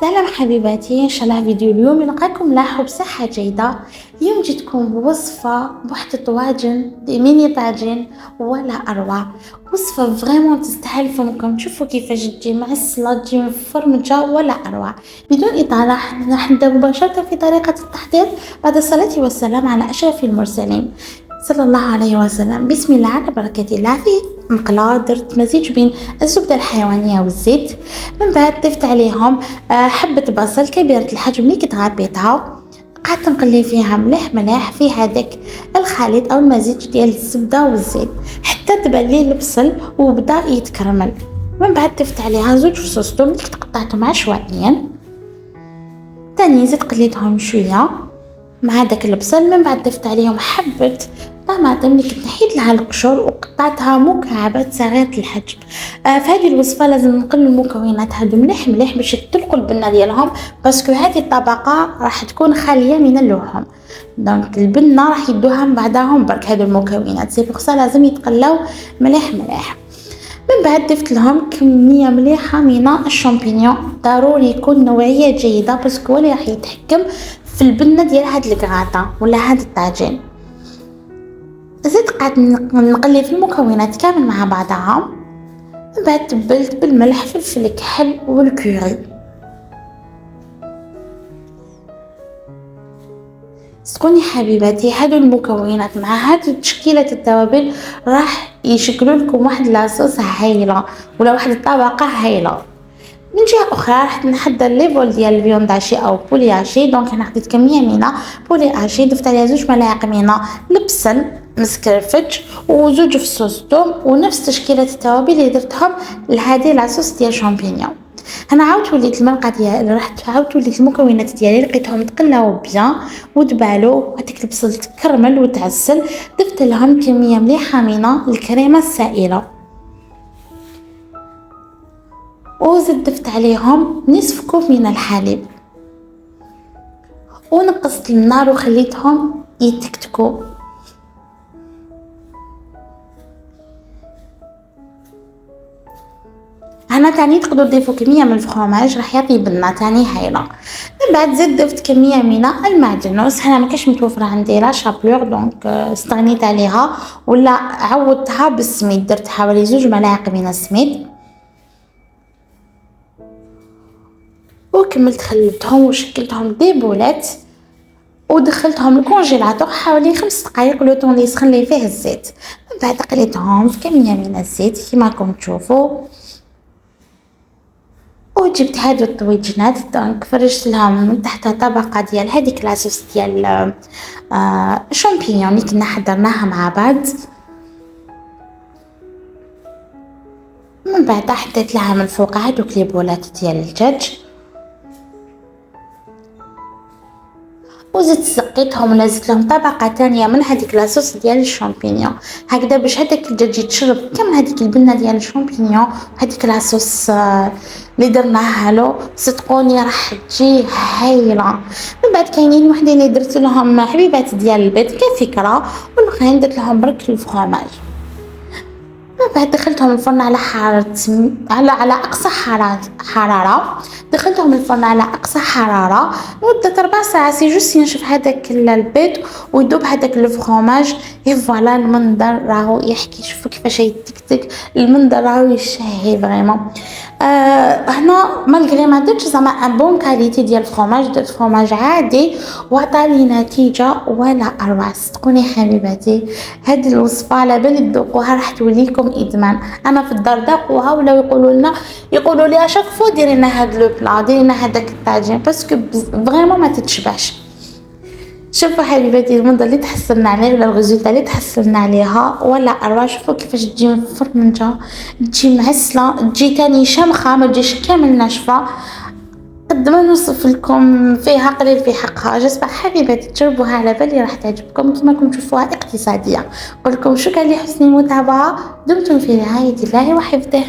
سلام حبيباتي، ان شاء الله فيديو اليوم يلقاكم لاحوا بصحة جيدة. اليوم جيتكم بوصفة بوحدة طواجن دي ميني طاجين ولا اروع. وصفة فريمون تستاهل فمكم تشوفوا كيفاش تجي معسلة، تجي مفرمجة ولا اروع. بدون اطالة راح نبدا مباشرة في طريقة التحضير بعد الصلاة والسلام على اشرف المرسلين صلى الله عليه وسلم. بسم الله على بركة الله. في مقلاة درت مزيج بين الزبدة الحيوانية والزيت، من بعد ضفت عليهم حبة بصل كبيرة الحجم اللي كنت غطيتها، قعدت نقلي فيها مليح في هذاك الخليط او المزيج ديال الزبدة والزيت حتى تبان لي البصل وبدا يتكرمل. من بعد ضفت عليها زوج فصوص ثوم اللي كنت قطعتهم عشوائيا، تاني زيت قليتهم شوية مع داك البصل. من بعد ضفت عليهم حبة طماطم اللي كنت نحيد لها القشور وقطعتها مكعبات صغيرة الحجم. في هذه الوصفة لازم نقلوا المكونات هادو مليح باش يطلقوا البنة ديالهم، باسكو هذه الطبقة راح تكون خالية من اللحوم، دونك البنة راح يدوها من بعدهم برك. هادو المكونات سي بوغ سا لازم يتقلاو مليح. من بعد ضفت لهم كمية مليحة من الشامبينيون، ضروري يكون نوعية جيدة باسكو اللي راح يتحكم في البنة ديال هاد الكراطة ولا هاد الطاجين. زيد قعدت نقلي في المكونات كامل مع بعضها. من بعد تبلت بالملح فلفل كحل والكوري. صدقوني حبيباتي هادو المكونات مع هادو تشكيلة التوابل راح يشكلوا لكم واحد لاصوص هايلة ولا واحد الطبقة هايلة. من جهة أخرى راح نحضر لي بول ديال الفيوند هاشي أو بولي هاشي. دونك أنا خديت كمية من بولي هاشي، ضفت عليها 2 ملاعق من البصل مسكرفج وزوج فصوص ثوم ونفس تشكيلة التوابل اللي درتهم لهذه لاصوص ديال شامبينيون. انا عاودت وليت المرقه ديالي، رحت عاودت وليت المكونات ديالي لقيتهم تقلاو بيان ودبالو هذيك البصل تكرمل وتعسل. ضفت لهم كميه مليحه من الكريمه السائله وزدت ضفت عليهم نصف كوب من الحليب ونقصت النار وخليتهم يتكتكوا. هنا تاني تقدروا تضيفوا كميه من الفرomاج راح يعطي بنه تاني هايله. من بعد زدت ضفت كميه من المعدنوس، هنا ما كاش متوفره عندي لا شابلور دونك استغنيت عليها ولا عوضتها بالسميد، درت حوالي 2 ملاعق من السميد وكملت خلطتهم وشكلتهم دي بولات ودخلتهم الكونجيلاتور حوالي 5 دقائق لو طون اللي يسخن لي فيه الزيت. من بعد قليتهم في كميه من الزيت كما راكم تشوفوا وجبت هادو الطويجنات. دونك فرشت لهم من تحت طبقه ديال هذيك لاصوص ديال الشامبينيون اللي كنا حضرناها مع بعض. من بعد حطيت لها من فوق هادوك لي بولات ديال الدجاج وزدت سقيتهم ولزقت لهم طبقه تانية من هذيك لاصوص ديال الشامبينيون هكذا باش هذاك الدجاج يتشرب كامل هذيك البنه ديال الشامبينيون وهذيك لاصوص اللي درناها له. صدقوني راح تجي هايله. من بعد كاينين وحدين اللي درت لهم حبيبات ديال البيض كفكره والاخرين درت لهم برك الفرomاج. من بعد دخلتهم الفرن على حرارة على أقصى حرارة دخلتهم الفرن على أقصى حرارة لمدة 4 ساعات سي جوست ينشف هذاك البيض ويذوب هذاك الفرomاج. فوالا المنظر راهو يحكي، شوفوا كيفاش يتكتك، المنظر راهو يشهي فريمون. هنا مالغري ما درتش زعما ان بون كاليتي ديال الفرomاج، درت فرomاج عادي وعطاني نتيجه ولا اروع. صدقوني حبيباتي هذه الوصفه على بالي تذوقوها راح توليكم ادمان. انا في الدار ذاقوها ولا يقولوا لي اشاك فو ديري لنا هذا لو بلا، ديري لنا هذاك الطاجين باسكو فريمون ما تتشبعش. شوفوا حبيباتي المنظر اللي تحصلنا عليه ولا الريزولتا اللي تحصلنا عليها ولا اروع. شوفوا كيفاش تجي مفرمجه، تجي معسله، تجي تاني شمخه، ما تجيش كامل ناشفه. قد ما نوصف لكم فيها قليل في حقها. جسبر حبيباتي تجربوها على بالي راح تعجبكم كما راكم تشوفوها اقتصاديه. نقول لكم شكرا لحسن المتابعه، دمتم في رعايه الله وحفظه.